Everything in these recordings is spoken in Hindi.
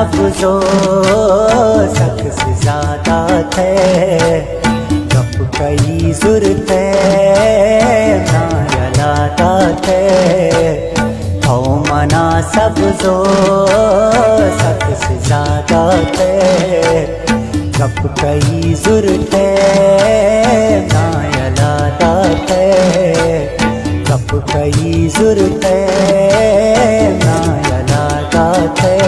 सब जो सख से ज्यादा थे, गप कई जुरते ना जलाता थे। हो मना सब जो सख से ज्यादा थे, गप कई जुरते ना जलाता थे। गप कई जुरते ना जलाता थे।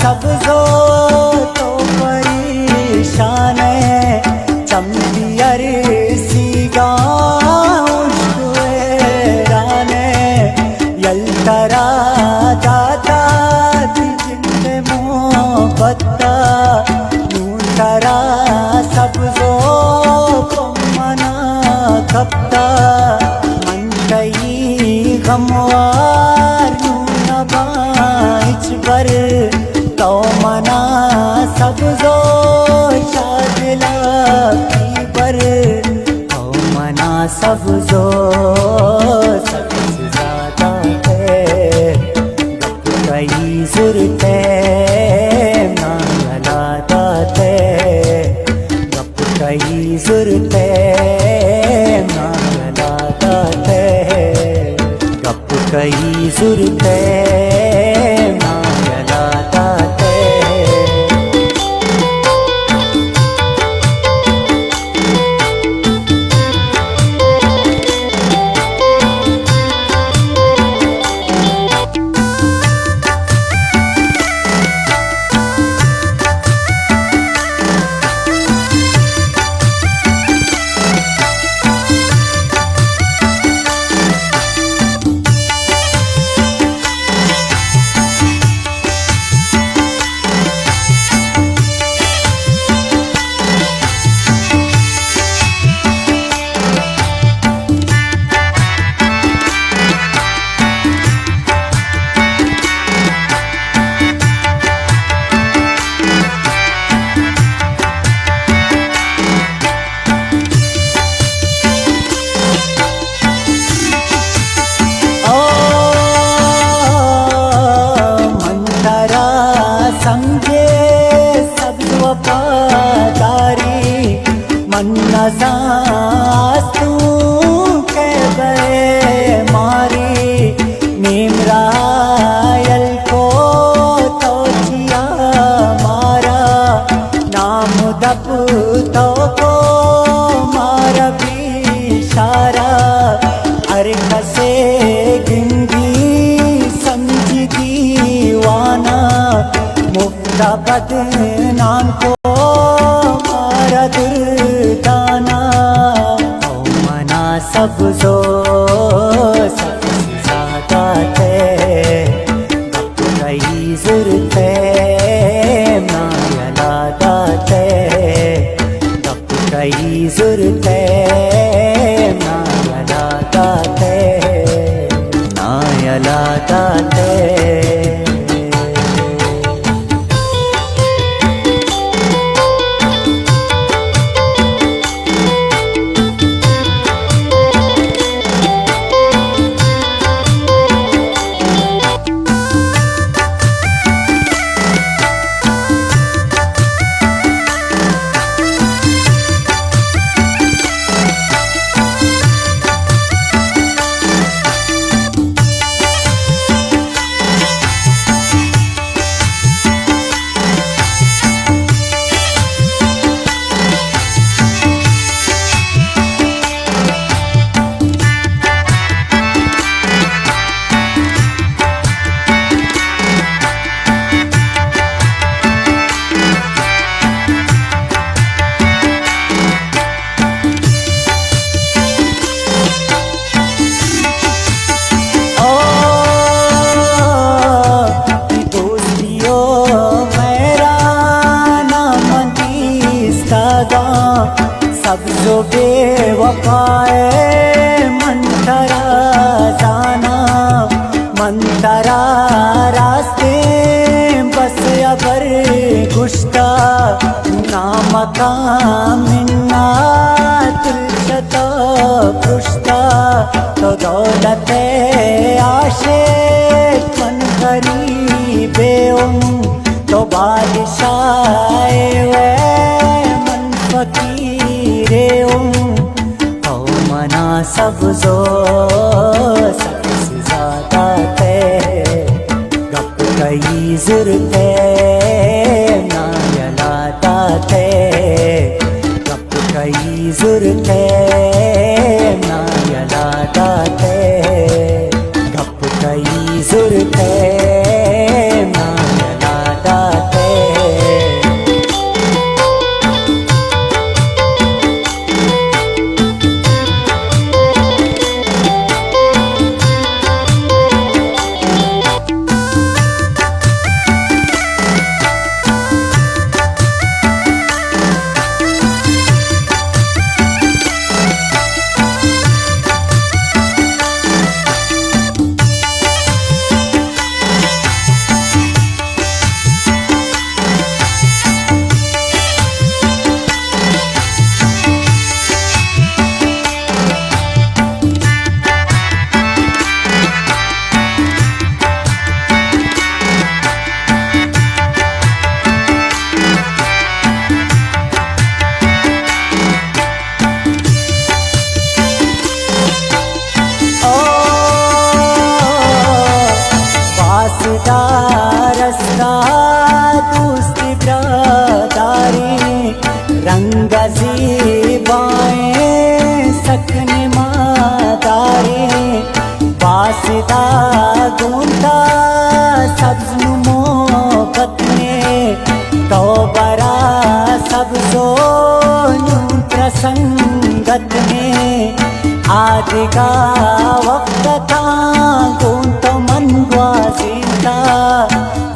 सब जो तो परेशान है, चमदियर सी गाँव राने यलतरा दादा जिंदे मोहब्बता नूतरा सब जो मना खपता मन कई गमवार न बाइच पर तो मना सब जो शादिला की पर तो मना सब जो सबसे ज्यादा है, गप कई जुरते ना जलाता थे। गप कई जुरते ना जलाता थे। गप कई जुरते ना जलाता थे। समझे सब वफादारी मन्ना सांस तू कह गए मारी नीमरायल को तो जिया मारा नाम दब तो को मारा भी सारा अरे कसे गिंगी समझ दीवाना मुफ्ता बदनाम को मारा दुर्दाना। ओ मना सब जो सबसे ज्यादा थे, गप कई जुरते ना जलाता थे। गप कई जुरते ना जलाता थे, ना जलाता थे। वफाए मंतरा जाना मंतरा रास्ते बस अबर गुश्ता नामका मिन्ना तुलशता पुश्ता तो दौलते आशे मन गरीबे तो बादशाह वे मन फकीरे तो मना सब जो सबसे ज्यादा थे गप कई जुर्ते ना यलाता थे गप कई जुर्ते ना यलाता थे गप कई जुर्ते ना यलाता थे रस्ता दोस्ती ब्रदारी रंगजी बाएं सकने मादारी वासिदा गुंदा सब्ज मोहब्बत में तो बरा सब्जो प्रसंगत में आदि का वक्त था गुण तो मनवा जिंदा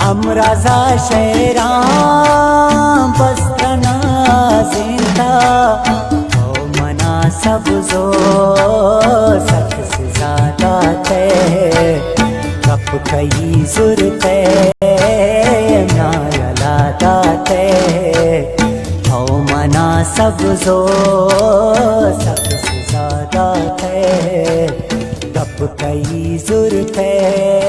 अमराजा शेरा बस्तना जिंदा तो मना सब जो सबसे ज्यादा थे गप कई जुर्ते ना यलाता थे तो मना सब जो सबसे ज्यादा थे गप कई जुर्ते